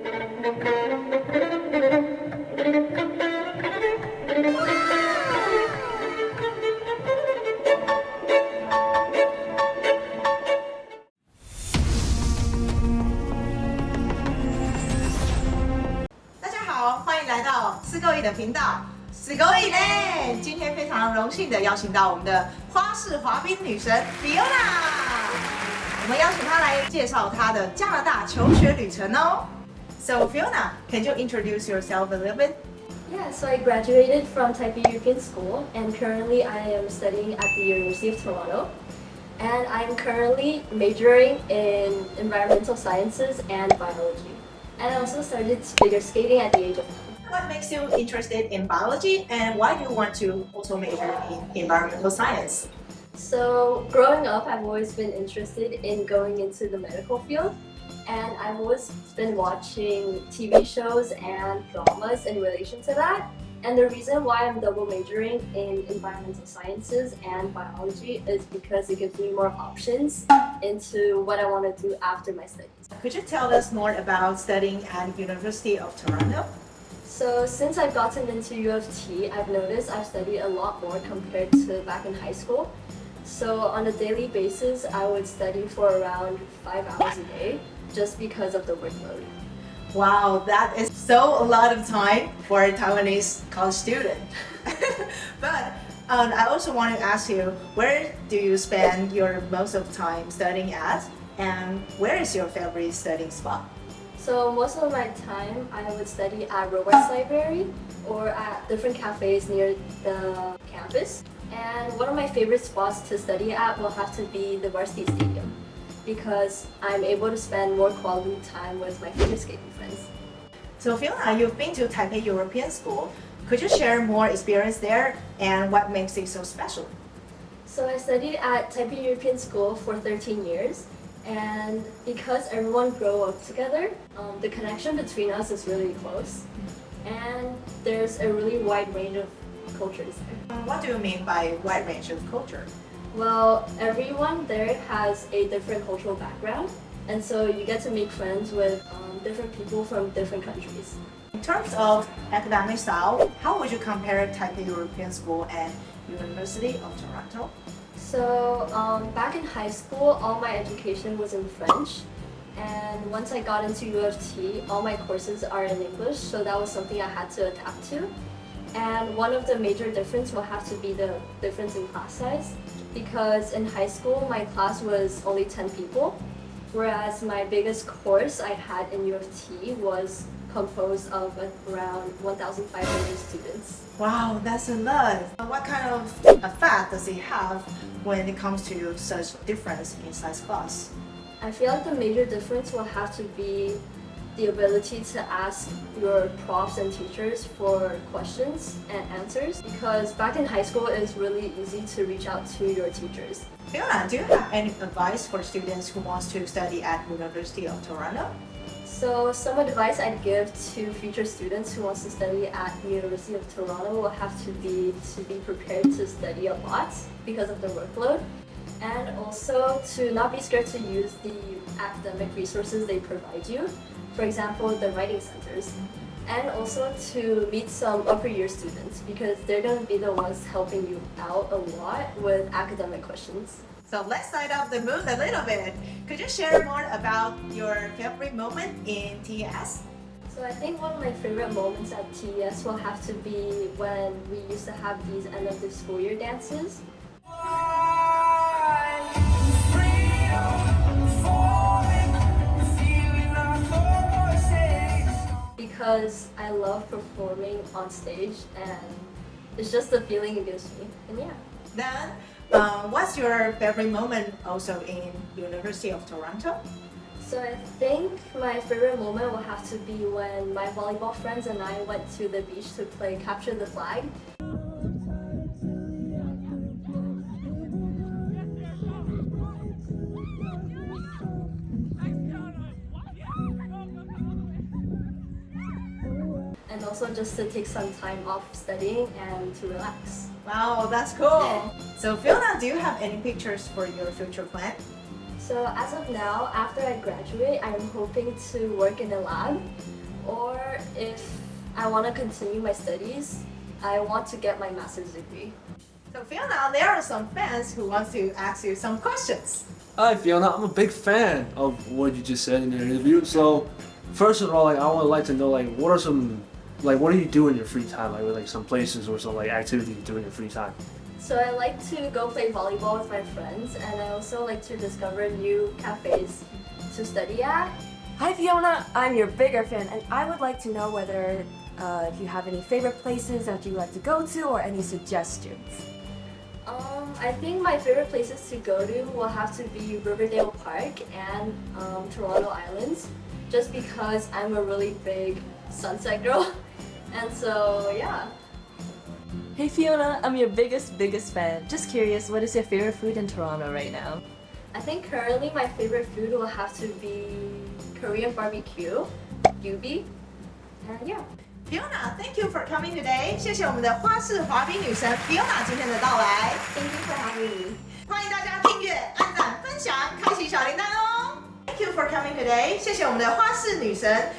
欢迎来到四勾一的频道，四勾一嘞！今天非常荣幸的邀请到我们的花式滑冰女神 Fiona， 我们邀请她来介绍她的加拿大求学旅程哦。So Fiona, can you introduce yourself a little bit? Yeah, so I graduated from Taipei European School and currently I am studying at the University of Toronto. And I'm currently majoring in environmental sciences and biology. And I also started figure skating at the age of 10. What makes you interested in biology and why do you want to also major in environmental science? So growing up, I've always been interested in going into the medical field. And I've always been watching TV shows and dramas in relation to that. And the reason why I'm double majoring in environmental sciences and biology is because it gives me more options into what I want to do after my studies. Could you tell us more about studying at University of Toronto? So since I've gotten into U of T, I've noticed I've studied a lot more compared to back in high school. So on a daily basis, I would study for around 5 hours a day just because of the workload. Wow, that is so a lot of time for a Taiwanese college student. But I also want to ask you, where do you spend your most of the time studying at? And where is your favorite studying spot? So most of my time, I would study at Robarts Library or at different cafes near the campus. And one of my favorite spots to study at will have to be the Varsity Stadium because I'm able to spend more quality time with my figure skating friends. So Fiona, you've been to Taipei European School. Could you share more experience there and what makes it so special? So I studied at Taipei European School for 13 years. And because everyone grew up together, the connection between us is really close. And there's a really wide range of cultures there. What do you mean by wide range of culture? Well, everyone there has a different cultural background. And so you get to make friends with different people from different countries. In terms of academic style, how would you compare Taipei European School and University of Toronto? So back in high school, all my education was in French. And once I got into U of T, all my courses are in English, so that was something I had to adapt to. And one of the major differences will have to be the difference in class size. Because in high school, my class was only 10 people, whereas my biggest course I had in U of T was composed of around 1,500 students. Wow, that's a lot. What kind of effect does it have when it comes to such difference in size class? I feel like the major difference will have to be the ability to ask your profs and teachers for questions and answers, because back in high school it is really easy to reach out to your teachers. Fiona, do you have any advice for students who want to study at University of Toronto? So some advice I'd give to future students who want to study at the University of Toronto will have to be prepared to study a lot because of the workload, and also to not be scared to use the academic resources they provide you, for example, the writing centers, and also to meet some upper year students because they're going to be the ones helping you out a lot with academic questions. So let's light up the mood a little bit. Could you share more about your favorite moment in TES? So I think one of my favorite moments at TES will have to be when we used to have these end of the school year dances. Because I love performing on stage and it's just the feeling it gives me. And yeah. Then, what's your favorite moment also in University of Toronto? So I think my favorite moment will have to be when my volleyball friends and I went to the beach to play Capture the Flag. And also just to take some time off studying and to relax. Wow, that's cool. So Fiona, do you have any pictures for your future plan? So as of now, after I graduate, I'm hoping to work in a lab, or if I want to continue my studies, I want to get my master's degree. So Fiona, there are some fans who want to ask you some questions. Hi Fiona, I'm a big fan of what you just said in your interview. So first of all, I would like to know what do you do in your free time? Some places or some activities you do in your free time. So I like to go play volleyball with my friends, and I also like to discover new cafes to study at. Hi Fiona, I'm your bigger fan, and I would like to know whether if you have any favorite places that you like to go to or any suggestions. I think my favorite places to go to will have to be Riverdale Park and Toronto Islands, just because I'm a really big sunset girl. And so, yeah. Hey Fiona, I'm your biggest fan. Just curious, what is your favorite food in Toronto right now? I think currently my favorite food will have to be Korean barbecue, Yubi, and yeah. Fiona, thank you for coming today. 谢谢我们的花式滑冰女神 Fiona 今天的到来。Thank you for having me. 欢迎大家订阅、按赞、分享、开启小铃铛哦。Thank you for coming today. 谢谢我们的花式女神。